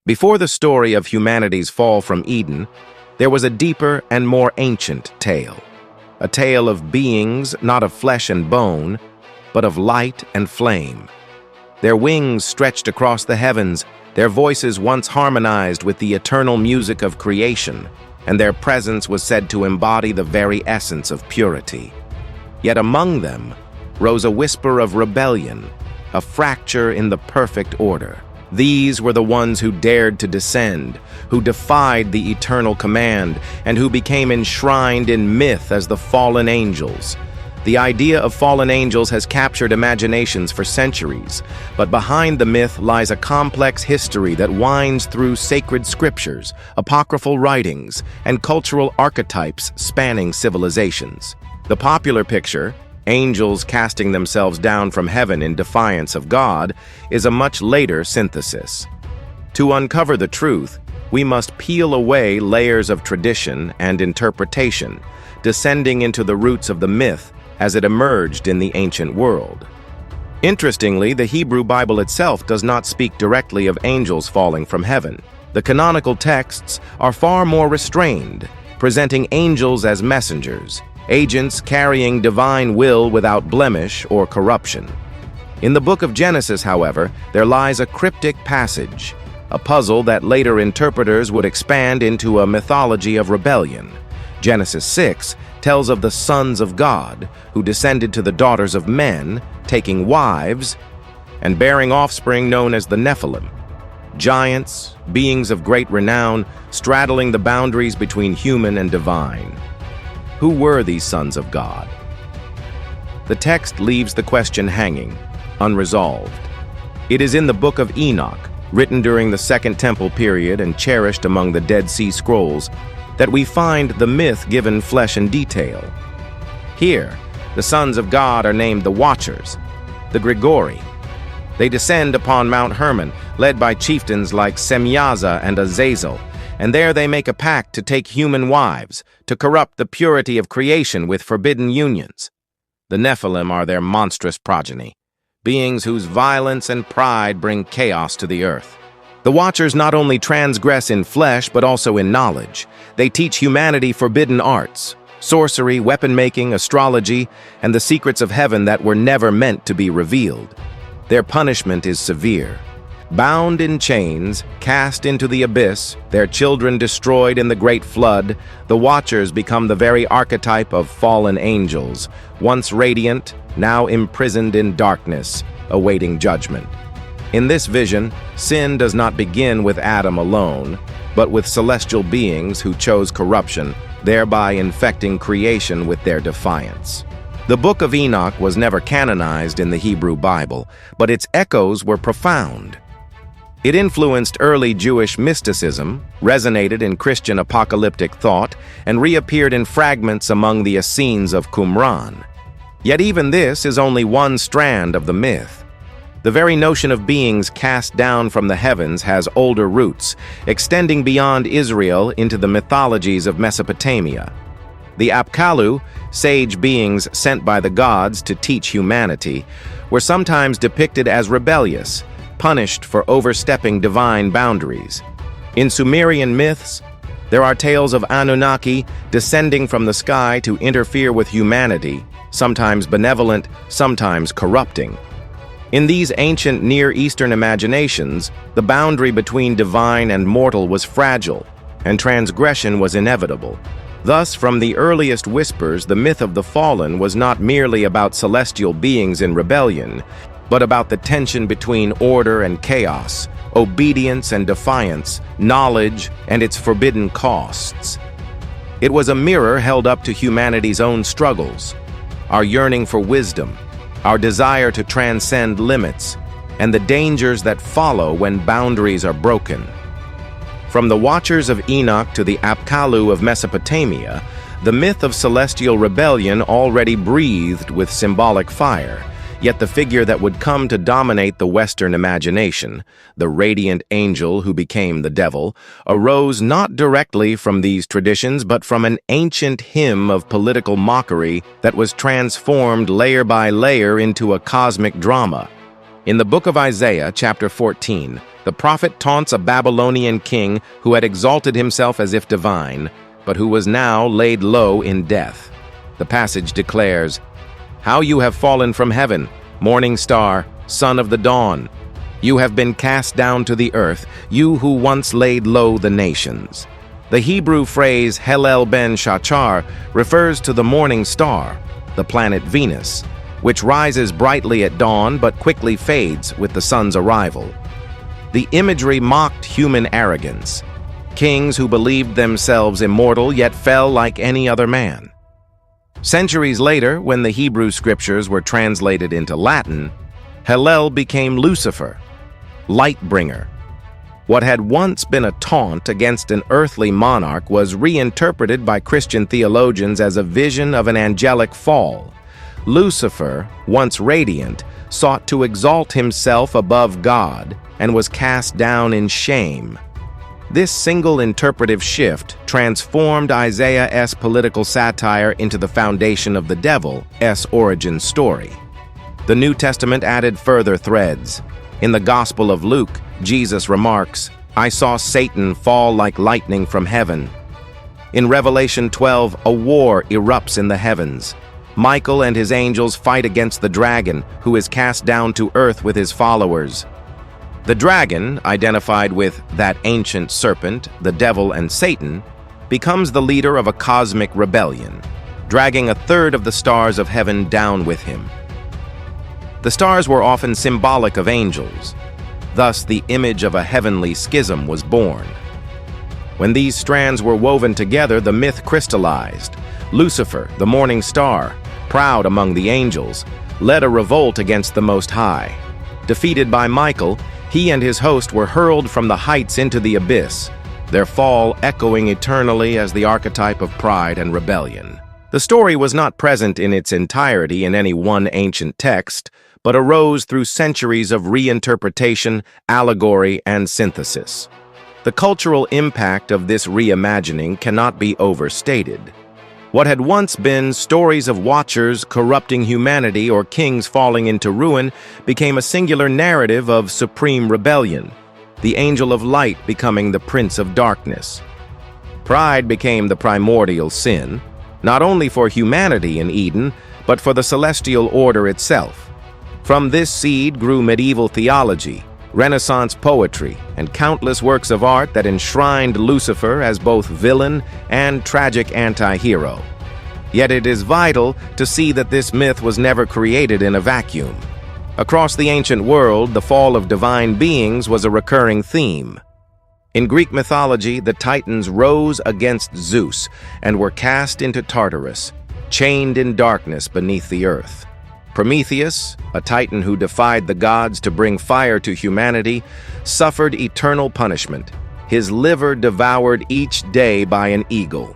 Before the story of humanity's fall from Eden, there was a deeper and more ancient tale. A tale of beings not of flesh and bone, but of light and flame. Their wings stretched across the heavens, their voices once harmonized with the eternal music of creation, and their presence was said to embody the very essence of purity. Yet among them rose a whisper of rebellion, a fracture in the perfect order. These were the ones who dared to descend, who defied the eternal command, and who became enshrined in myth as the fallen angels. The idea of fallen angels has captured imaginations for centuries, but behind the myth lies a complex history that winds through sacred scriptures, apocryphal writings, and cultural archetypes spanning civilizations. The popular picture, angels casting themselves down from heaven in defiance of God, is a much later synthesis. To uncover the truth, we must peel away layers of tradition and interpretation, descending into the roots of the myth as it emerged in the ancient world. Interestingly, the Hebrew Bible itself does not speak directly of angels falling from heaven. The canonical texts are far more restrained, presenting angels as messengers, agents carrying divine will without blemish or corruption. In the book of Genesis, however, there lies a cryptic passage, a puzzle that later interpreters would expand into a mythology of rebellion. Genesis 6 tells of the sons of God, who descended to the daughters of men, taking wives and bearing offspring known as the Nephilim. Giants, beings of great renown, straddling the boundaries between human and divine. Who were these sons of God? The text leaves the question hanging, unresolved. It is in the Book of Enoch, written during the Second Temple period and cherished among the Dead Sea Scrolls, that we find the myth given flesh and detail. Here, the sons of God are named the Watchers, the Grigori. They descend upon Mount Hermon, led by chieftains like Semyaza and Azazel, and there they make a pact to take human wives, to corrupt the purity of creation with forbidden unions. The Nephilim are their monstrous progeny, beings whose violence and pride bring chaos to the earth. The Watchers not only transgress in flesh, but also in knowledge. They teach humanity forbidden arts, sorcery, weapon-making, astrology, and the secrets of heaven that were never meant to be revealed. Their punishment is severe. Bound in chains, cast into the abyss, their children destroyed in the great flood, the Watchers become the very archetype of fallen angels, once radiant, now imprisoned in darkness, awaiting judgment. In this vision, sin does not begin with Adam alone, but with celestial beings who chose corruption, thereby infecting creation with their defiance. The Book of Enoch was never canonized in the Hebrew Bible, but its echoes were profound. It influenced early Jewish mysticism, resonated in Christian apocalyptic thought, and reappeared in fragments among the Essenes of Qumran. Yet even this is only one strand of the myth. The very notion of beings cast down from the heavens has older roots, extending beyond Israel into the mythologies of Mesopotamia. The Apkallu, sage beings sent by the gods to teach humanity, were sometimes depicted as rebellious, punished for overstepping divine boundaries. In Sumerian myths, there are tales of Anunnaki descending from the sky to interfere with humanity, sometimes benevolent, sometimes corrupting. In these ancient Near Eastern imaginations, the boundary between divine and mortal was fragile, and transgression was inevitable. Thus, from the earliest whispers, the myth of the fallen was not merely about celestial beings in rebellion, but about the tension between order and chaos, obedience and defiance, knowledge and its forbidden costs. It was a mirror held up to humanity's own struggles, our yearning for wisdom, our desire to transcend limits, and the dangers that follow when boundaries are broken. From the Watchers of Enoch to the Apkallu of Mesopotamia, the myth of celestial rebellion already breathed with symbolic fire, yet the figure that would come to dominate the Western imagination, the radiant angel who became the devil, arose not directly from these traditions but from an ancient hymn of political mockery that was transformed layer by layer into a cosmic drama. In the book of Isaiah, chapter 14, the prophet taunts a Babylonian king who had exalted himself as if divine, but who was now laid low in death. The passage declares, "How you have fallen from heaven, morning star, son of the dawn! You have been cast down to the earth, you who once laid low the nations." The Hebrew phrase Helel ben Shachar refers to the morning star, the planet Venus, which rises brightly at dawn but quickly fades with the sun's arrival. The imagery mocked human arrogance, kings who believed themselves immortal yet fell like any other man. Centuries later, when the Hebrew scriptures were translated into Latin, Helel became Lucifer, light-bringer. What had once been a taunt against an earthly monarch was reinterpreted by Christian theologians as a vision of an angelic fall. Lucifer, once radiant, sought to exalt himself above God and was cast down in shame. This single interpretive shift transformed Isaiah's political satire into the foundation of the devil's origin story. The New Testament added further threads. In the Gospel of Luke, Jesus remarks, "I saw Satan fall like lightning from heaven." In Revelation 12, a war erupts in the heavens. Michael and his angels fight against the dragon, who is cast down to earth with his followers. The dragon, identified with that ancient serpent, the devil and Satan, becomes the leader of a cosmic rebellion, dragging a third of the stars of heaven down with him. The stars were often symbolic of angels. Thus, the image of a heavenly schism was born. When these strands were woven together, the myth crystallized. Lucifer, the morning star, proud among the angels, led a revolt against the Most High. Defeated by Michael, he and his host were hurled from the heights into the abyss, their fall echoing eternally as the archetype of pride and rebellion. The story was not present in its entirety in any one ancient text, but arose through centuries of reinterpretation, allegory, and synthesis. The cultural impact of this reimagining cannot be overstated. What had once been stories of watchers corrupting humanity or kings falling into ruin became a singular narrative of supreme rebellion, the angel of light becoming the prince of darkness. Pride became the primordial sin, not only for humanity in Eden, but for the celestial order itself. From this seed grew medieval theology, Renaissance poetry, and countless works of art that enshrined Lucifer as both villain and tragic anti-hero. Yet it is vital to see that this myth was never created in a vacuum. Across the ancient world, the fall of divine beings was a recurring theme. In Greek mythology, the Titans rose against Zeus and were cast into Tartarus, chained in darkness beneath the earth. Prometheus, a Titan who defied the gods to bring fire to humanity, suffered eternal punishment, his liver devoured each day by an eagle.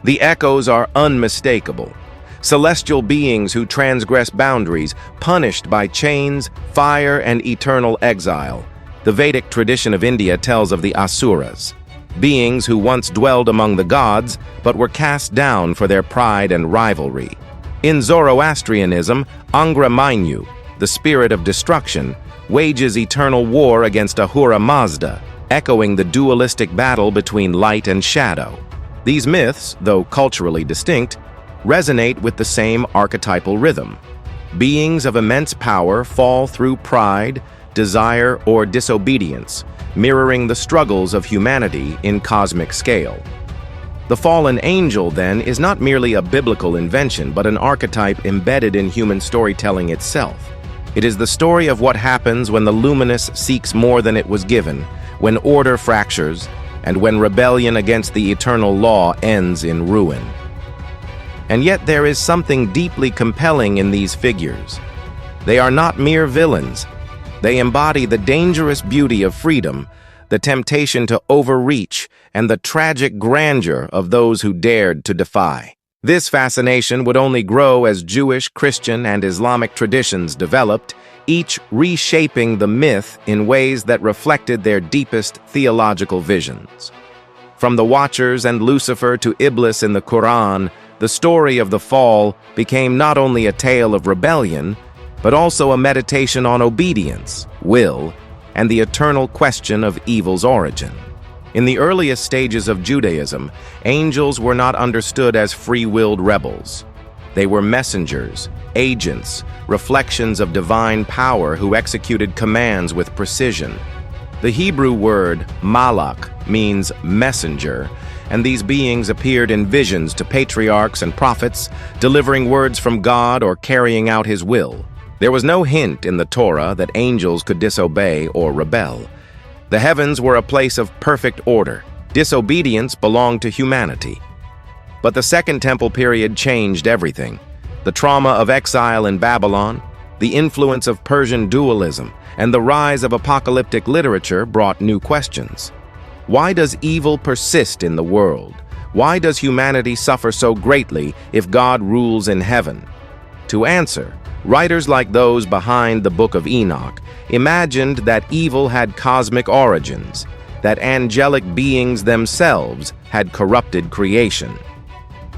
The echoes are unmistakable. Celestial beings who transgress boundaries, punished by chains, fire, and eternal exile. The Vedic tradition of India tells of the Asuras, beings who once dwelled among the gods, but were cast down for their pride and rivalry. In Zoroastrianism, Angra Mainyu, the spirit of destruction, wages eternal war against Ahura Mazda, echoing the dualistic battle between light and shadow. These myths, though culturally distinct, resonate with the same archetypal rhythm. Beings of immense power fall through pride, desire, or disobedience, mirroring the struggles of humanity in cosmic scale. The fallen angel, then, is not merely a biblical invention, but an archetype embedded in human storytelling itself. It is the story of what happens when the luminous seeks more than it was given, when order fractures, and when rebellion against the eternal law ends in ruin. And yet there is something deeply compelling in these figures. They are not mere villains. They embody the dangerous beauty of freedom, the temptation to overreach, and the tragic grandeur of those who dared to defy. This fascination would only grow as Jewish, Christian, and Islamic traditions developed, each reshaping the myth in ways that reflected their deepest theological visions. From the Watchers and Lucifer to Iblis in the Qur'an, the story of the fall became not only a tale of rebellion, but also a meditation on obedience, will, and the eternal question of evil's origin. In the earliest stages of Judaism, angels were not understood as free-willed rebels. They were messengers, agents, reflections of divine power who executed commands with precision. The Hebrew word malach means messenger, and these beings appeared in visions to patriarchs and prophets, delivering words from God or carrying out his will. There was no hint in the Torah that angels could disobey or rebel. The heavens were a place of perfect order. Disobedience belonged to humanity. But the Second Temple period changed everything. The trauma of exile in Babylon, the influence of Persian dualism, and the rise of apocalyptic literature brought new questions. Why does evil persist in the world? Why does humanity suffer so greatly if God rules in heaven? To answer, writers like those behind the Book of Enoch imagined that evil had cosmic origins, that angelic beings themselves had corrupted creation.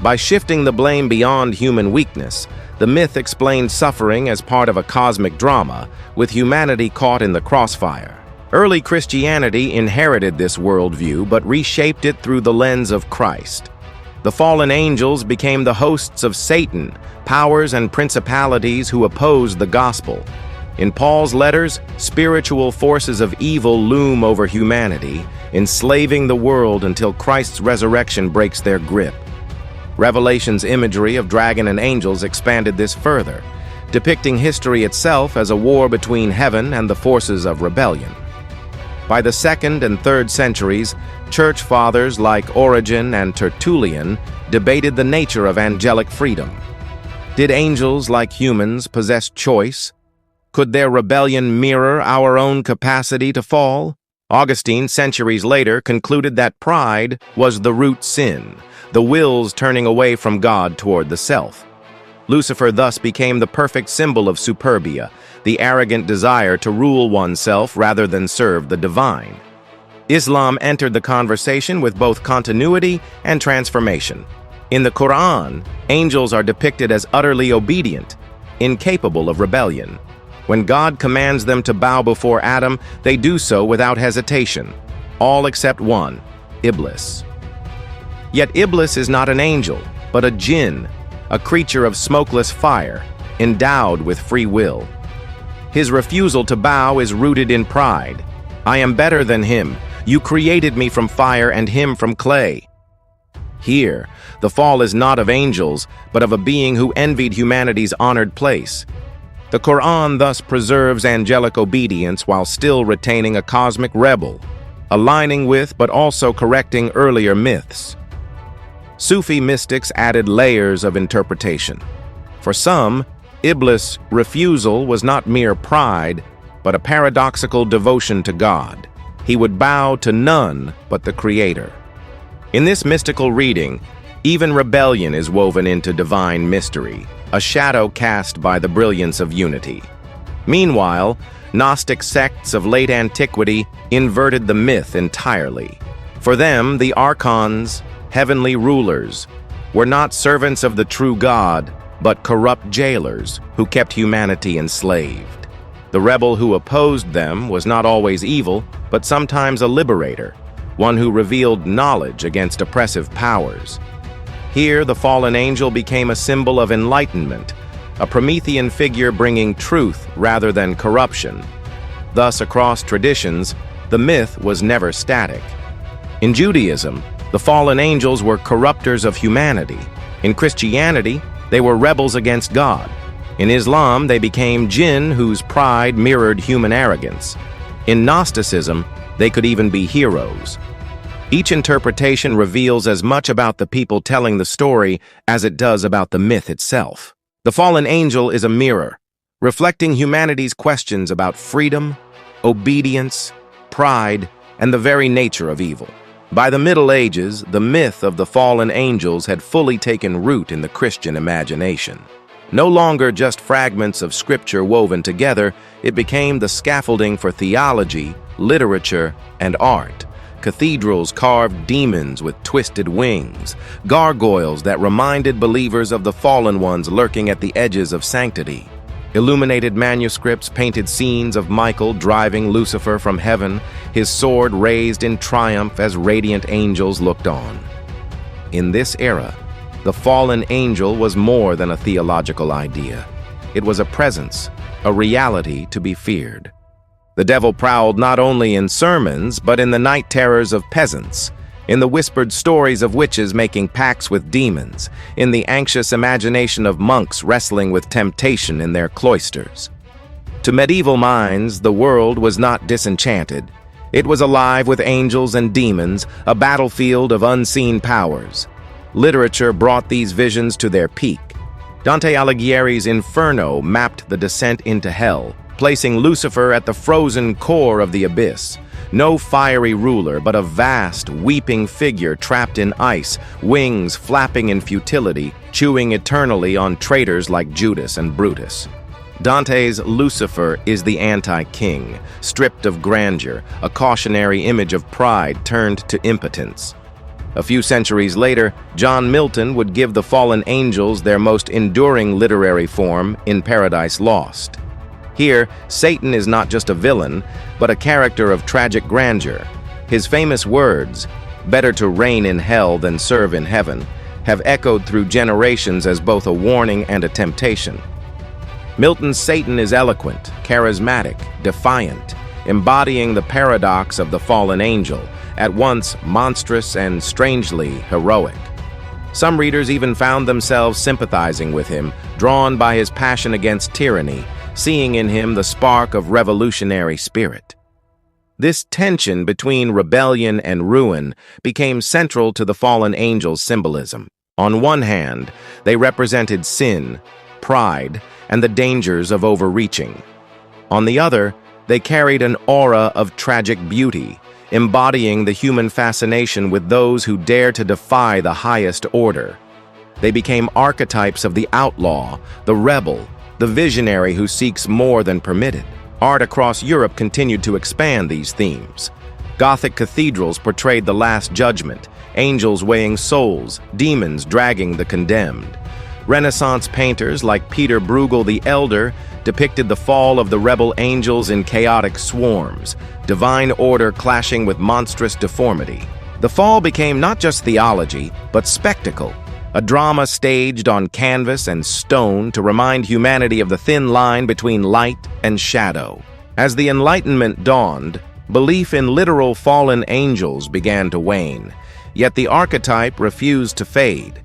By shifting the blame beyond human weakness, the myth explained suffering as part of a cosmic drama, with humanity caught in the crossfire. Early Christianity inherited this worldview but reshaped it through the lens of Christ. The fallen angels became the hosts of Satan, powers and principalities who opposed the gospel. In Paul's letters, spiritual forces of evil loom over humanity, enslaving the world until Christ's resurrection breaks their grip. Revelation's imagery of dragon and angels expanded this further, depicting history itself as a war between heaven and the forces of rebellion. By the 2nd and 3rd centuries, church fathers like Origen and Tertullian debated the nature of angelic freedom. Did angels, like humans, possess choice? Could their rebellion mirror our own capacity to fall? Augustine, centuries later, concluded that pride was the root sin, the will's turning away from God toward the self. Lucifer thus became the perfect symbol of superbia, the arrogant desire to rule oneself rather than serve the divine. Islam entered the conversation with both continuity and transformation. In the Qur'an, angels are depicted as utterly obedient, incapable of rebellion. When God commands them to bow before Adam, they do so without hesitation, all except one, Iblis. Yet Iblis is not an angel, but a jinn, a creature of smokeless fire, endowed with free will. His refusal to bow is rooted in pride. I am better than him. You created me from fire and him from clay. Here, the fall is not of angels, but of a being who envied humanity's honored place. The Qur'an thus preserves angelic obedience while still retaining a cosmic rebel, aligning with but also correcting earlier myths. Sufi mystics added layers of interpretation. For some, Iblis' refusal was not mere pride, but a paradoxical devotion to God. He would bow to none but the Creator. In this mystical reading, even rebellion is woven into divine mystery, a shadow cast by the brilliance of unity. Meanwhile, Gnostic sects of late antiquity inverted the myth entirely. For them, the archons, heavenly rulers, were not servants of the true God, but corrupt jailers who kept humanity enslaved. The rebel who opposed them was not always evil, but sometimes a liberator, one who revealed knowledge against oppressive powers. Here, the fallen angel became a symbol of enlightenment, a Promethean figure bringing truth rather than corruption. Thus, across traditions, the myth was never static. In Judaism, the fallen angels were corruptors of humanity. In Christianity, they were rebels against God. In Islam, they became jinn whose pride mirrored human arrogance. In Gnosticism, they could even be heroes. Each interpretation reveals as much about the people telling the story as it does about the myth itself. The fallen angel is a mirror, reflecting humanity's questions about freedom, obedience, pride, and the very nature of evil. By the Middle Ages, the myth of the fallen angels had fully taken root in the Christian imagination. No longer just fragments of scripture woven together, it became the scaffolding for theology, literature, and art. Cathedrals carved demons with twisted wings, gargoyles that reminded believers of the fallen ones lurking at the edges of sanctity. Illuminated manuscripts painted scenes of Michael driving Lucifer from heaven, his sword raised in triumph as radiant angels looked on. In this era, the fallen angel was more than a theological idea. It was a presence, a reality to be feared. The devil prowled not only in sermons, but in the night terrors of peasants, in the whispered stories of witches making pacts with demons, in the anxious imagination of monks wrestling with temptation in their cloisters. To medieval minds, the world was not disenchanted. It was alive with angels and demons, a battlefield of unseen powers. Literature brought these visions to their peak. Dante Alighieri's Inferno mapped the descent into hell, placing Lucifer at the frozen core of the abyss. No fiery ruler, but a vast, weeping figure trapped in ice, wings flapping in futility, chewing eternally on traitors like Judas and Brutus. Dante's Lucifer is the anti-king, stripped of grandeur, a cautionary image of pride turned to impotence. A few centuries later, John Milton would give the fallen angels their most enduring literary form in Paradise Lost. Here, Satan is not just a villain, but a character of tragic grandeur. His famous words, "Better to reign in hell than serve in heaven," have echoed through generations as both a warning and a temptation. Milton's Satan is eloquent, charismatic, defiant, embodying the paradox of the fallen angel, at once monstrous and strangely heroic. Some readers even found themselves sympathizing with him, drawn by his passion against tyranny, seeing in him the spark of revolutionary spirit. This tension between rebellion and ruin became central to the fallen angels' symbolism. On one hand, they represented sin, pride, and the dangers of overreaching. On the other, they carried an aura of tragic beauty, embodying the human fascination with those who dare to defy the highest order. They became archetypes of the outlaw, the rebel, the visionary who seeks more than permitted. Art across Europe continued to expand these themes. Gothic cathedrals portrayed the Last Judgment, angels weighing souls, demons dragging the condemned. Renaissance painters like Peter Bruegel the Elder depicted the fall of the rebel angels in chaotic swarms, divine order clashing with monstrous deformity. The fall became not just theology, but spectacle, a drama staged on canvas and stone to remind humanity of the thin line between light and shadow. As the Enlightenment dawned, belief in literal fallen angels began to wane, yet the archetype refused to fade.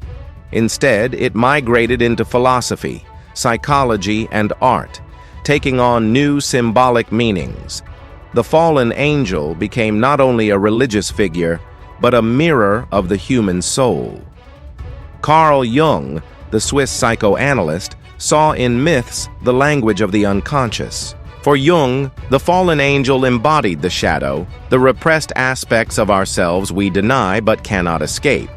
Instead, it migrated into philosophy, psychology, and art, taking on new symbolic meanings. The fallen angel became not only a religious figure, but a mirror of the human soul. Carl Jung, the Swiss psychoanalyst, saw in myths the language of the unconscious. For Jung, the fallen angel embodied the shadow, the repressed aspects of ourselves we deny but cannot escape.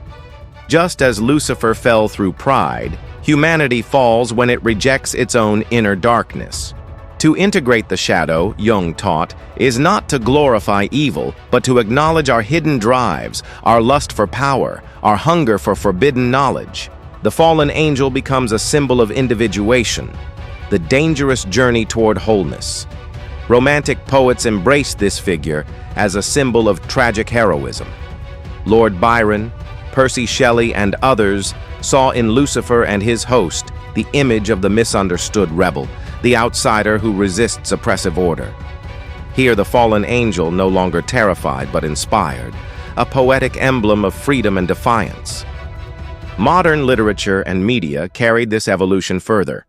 Just as Lucifer fell through pride, humanity falls when it rejects its own inner darkness. To integrate the shadow, Jung taught, is not to glorify evil, but to acknowledge our hidden drives, our lust for power, our hunger for forbidden knowledge. The fallen angel becomes a symbol of individuation, the dangerous journey toward wholeness. Romantic poets embraced this figure as a symbol of tragic heroism. Lord Byron, Percy Shelley, and others saw in Lucifer and his host the image of the misunderstood rebel, the outsider who resists oppressive order. Here the fallen angel no longer terrified but inspired, a poetic emblem of freedom and defiance. Modern literature and media carried this evolution further.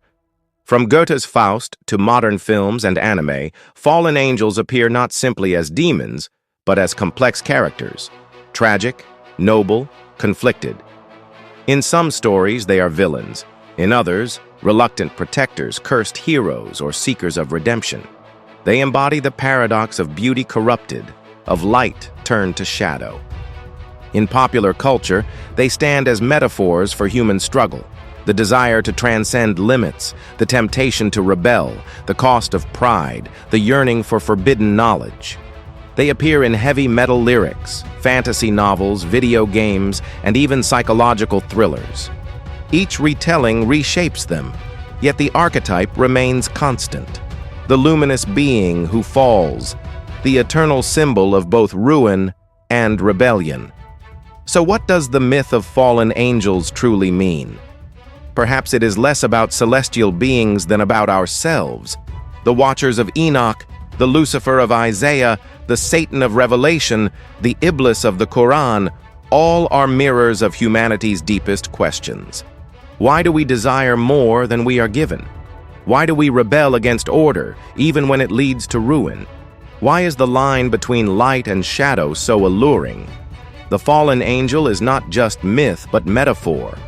From Goethe's Faust to modern films and anime, fallen angels appear not simply as demons, but as complex characters, tragic, noble, conflicted. In some stories, they are villains. In others, reluctant protectors, cursed heroes, or seekers of redemption. They embody the paradox of beauty corrupted, of light turned to shadow. In popular culture, they stand as metaphors for human struggle, the desire to transcend limits, the temptation to rebel, the cost of pride, the yearning for forbidden knowledge. They appear in heavy metal lyrics, fantasy novels, video games, and even psychological thrillers. Each retelling reshapes them, Yet the archetype remains constant. The luminous being who falls, the eternal symbol of both ruin and rebellion. So what does the myth of fallen angels truly mean? Perhaps it is less about celestial beings than about ourselves. The Watchers of Enoch, the Lucifer of Isaiah, the Satan of Revelation, the Iblis of the Qur'an, all are mirrors of humanity's deepest questions. Why do we desire more than we are given? Why do we rebel against order, even when it leads to ruin? Why is the line between light and shadow so alluring? The fallen angel is not just myth, but metaphor.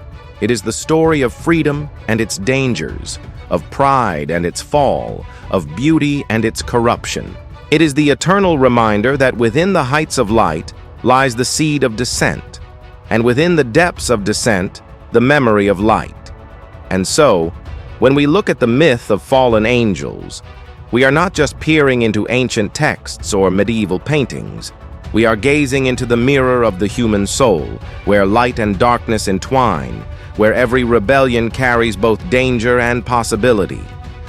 It is the story of freedom and its dangers, of pride and its fall, of beauty and its corruption. It is the eternal reminder that within the heights of light lies the seed of descent, and within the depths of descent, the memory of light. And so, when we look at the myth of fallen angels, we are not just peering into ancient texts or medieval paintings. We are gazing into the mirror of the human soul, where light and darkness entwine, where every rebellion carries both danger and possibility.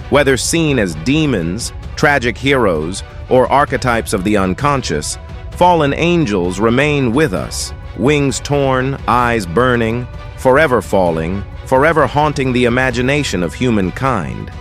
Whether seen as demons, tragic heroes, or archetypes of the unconscious, fallen angels remain with us, wings torn, eyes burning, forever falling, forever haunting the imagination of humankind.